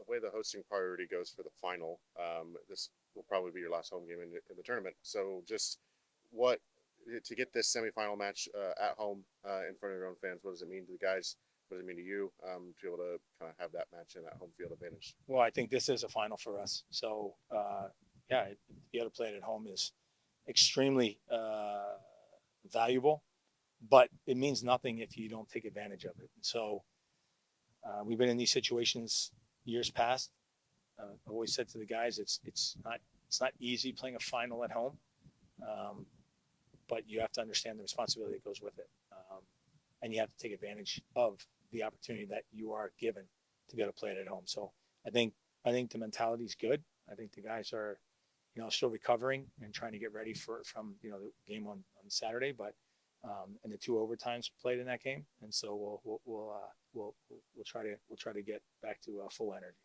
way the hosting priority goes for the final, this will probably be your last home game in the tournament. So just what to get this semifinal match at home in front of your own fans, what does it mean to the guys? What does it mean to you to be able to kind of have that match and that home field advantage? Well, I think this is a final for us. So, yeah, to be able to play it at home is extremely valuable, but it means nothing if you don't take advantage of it. So, we've been in these situations years past. I've always said to the guys, it's not easy playing a final at home, but you have to understand the responsibility that goes with it, and you have to take advantage of the opportunity that you are given to be able to play it at home. So I think the mentality is good. I think the guys are, still recovering and trying to get ready from the game on Saturday, but and the two overtimes played in that game, and so we'll try to get back to full energy.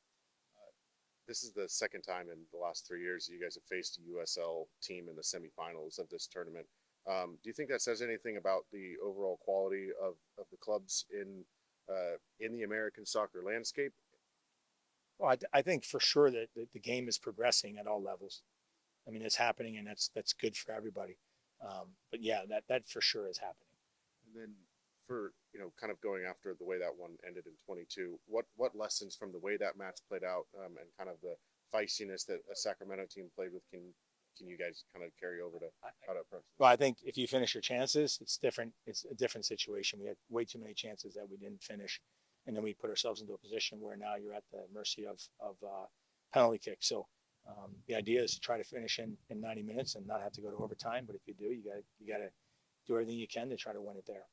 This is the second time in the last 3 years you guys have faced a USL team in the semifinals of this tournament. Do you think that says anything about the overall quality of the clubs in the American soccer landscape? Well, I think for sure that the game is progressing at all levels. I mean, it's happening, and that's good for everybody. But yeah, that for sure is happening. And then for kind of going after the way that one ended in 22, what lessons from the way that match played out and kind of the feistiness that a Sacramento team played with can you guys kind of carry over to how to approach this? Well, I think if you finish your chances, it's different. It's a different situation. We had way too many chances that we didn't finish, and then we put ourselves into a position where now you're at the mercy of penalty kicks. So the idea is to try to finish in 90 minutes and not have to go to overtime. But if you do, you got to do everything you can to try to win it there.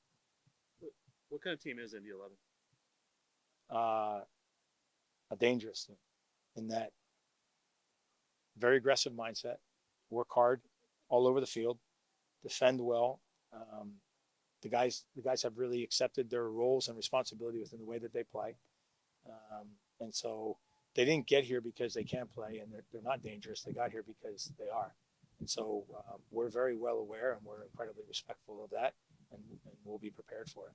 What kind of team is Indy 11? A dangerous team in that very aggressive mindset, work hard all over the field, defend well. The guys have really accepted their roles and responsibility within the way that they play. And so they didn't get here because they can't play and they're not dangerous. They got here because they are. And so we're very well aware and we're incredibly respectful of that, and we'll be prepared for it.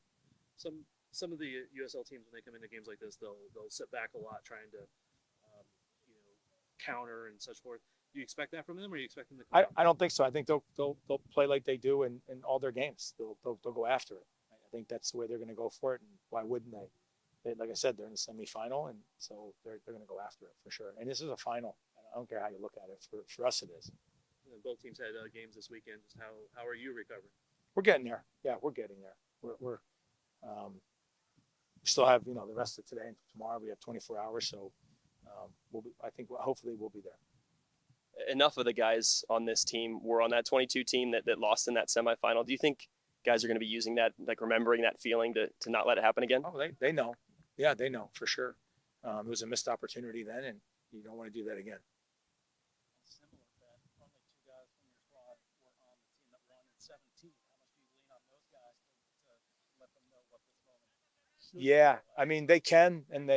Some of the USL teams, when they come into games like this, they'll sit back a lot trying to counter and such forth. Do you expect that from them, or do you expect them to? I don't think so. I think they'll play like they do in all their games. They'll go after it. I think that's the way they're going to go for it. And why wouldn't they? Like I said, they're in the semifinal, and so they're going to go after it for sure. And this is a final. I don't care how you look at it. For us, it is. And both teams had games this weekend. Just how are you recovering? We're getting there. Yeah, we're getting there. We still have the rest of today and tomorrow. We have 24 hours, so I think hopefully we'll be there. Enough of the guys on this team were on that 22 team that lost in that semifinal. Do you think guys are going to be using that, like remembering that feeling to not let it happen again? Oh, they know. Yeah, they know for sure. It was a missed opportunity then, and you don't want to do that again. Similar to that, only two guys from your squad were on the team that won in 17. How much do you lean on those guys to let them know what this moment is? Yeah, I mean they can, and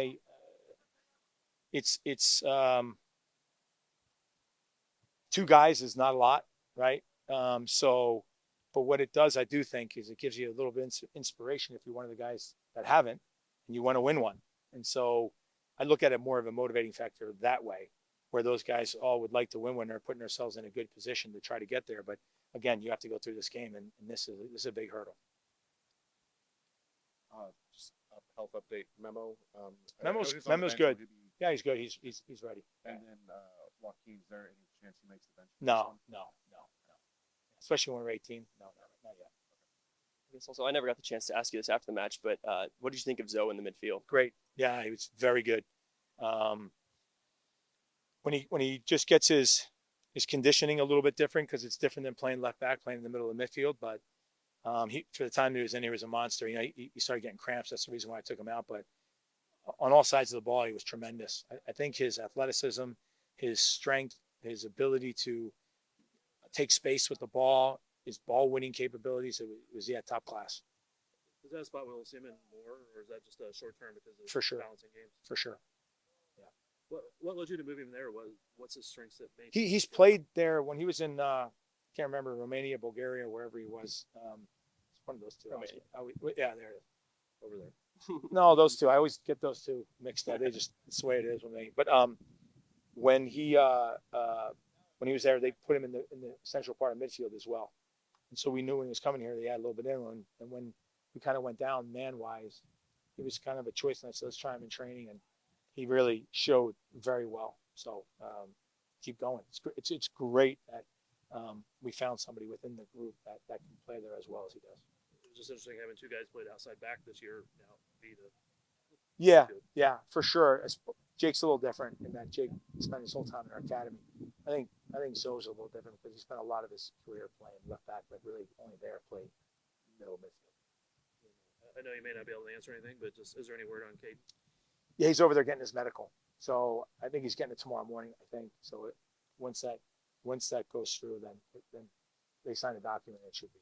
it's two guys is not a lot, right? But what it does, I do think, is it gives you a little bit of inspiration if you're one of the guys that haven't and you want to win one. And so I look at it more of a motivating factor that way, where those guys all would like to win when they're putting themselves in a good position to try to get there. But again, you have to go through this game, and this is a big hurdle. Just a health update memo. Memo's good. Yeah, he's good. He's ready. And then Joaquin, is there any chance he makes the bench? No. Especially when we're 18. No, not yet. I guess also, I never got the chance to ask you this after the match, but what did you think of Zoe in the midfield? Great. Yeah, he was very good. When he just gets his conditioning a little bit different, because it's different than playing left back, playing in the middle of the midfield. But for the time he was in, he was a monster. He started getting cramps. That's the reason why I took him out. But on all sides of the ball, he was tremendous. I think his athleticism, his strength, his ability to take space with the ball, his ball-winning capabilities, it was top class. Is that a spot we'll see him in more, or is that just a short term because of For sure. balancing games? For sure. Yeah. What led you to move him there? What's his strengths that made he's played there when he was in I can't remember, Romania, Bulgaria, wherever he was. It's one of those two. Romania. Yeah, there it is. Over there. No, those two. I always get those two mixed up. They just it's the way it is with me. But when he was there, they put him in the central part of midfield as well. And so we knew when he was coming here, they had a little bit in him. And when we kind of went down man wise, it was kind of a choice. And I said, let's try him in training, and he really showed very well. So keep going. It's great that we found somebody within the group that can play there as well as he does. It was just interesting having two guys played outside back this year. Now be the Yeah, for sure. Jake's a little different in that Jake spent his whole time in our academy. I think Zoe's a little different because he spent a lot of his career playing left back, but really only there played middle midfield. I know you may not be able to answer anything, but just is there any word on Kate? Yeah, he's over there getting his medical. So I think he's getting it tomorrow morning. I think so. Once that goes through, then they sign a document. It should be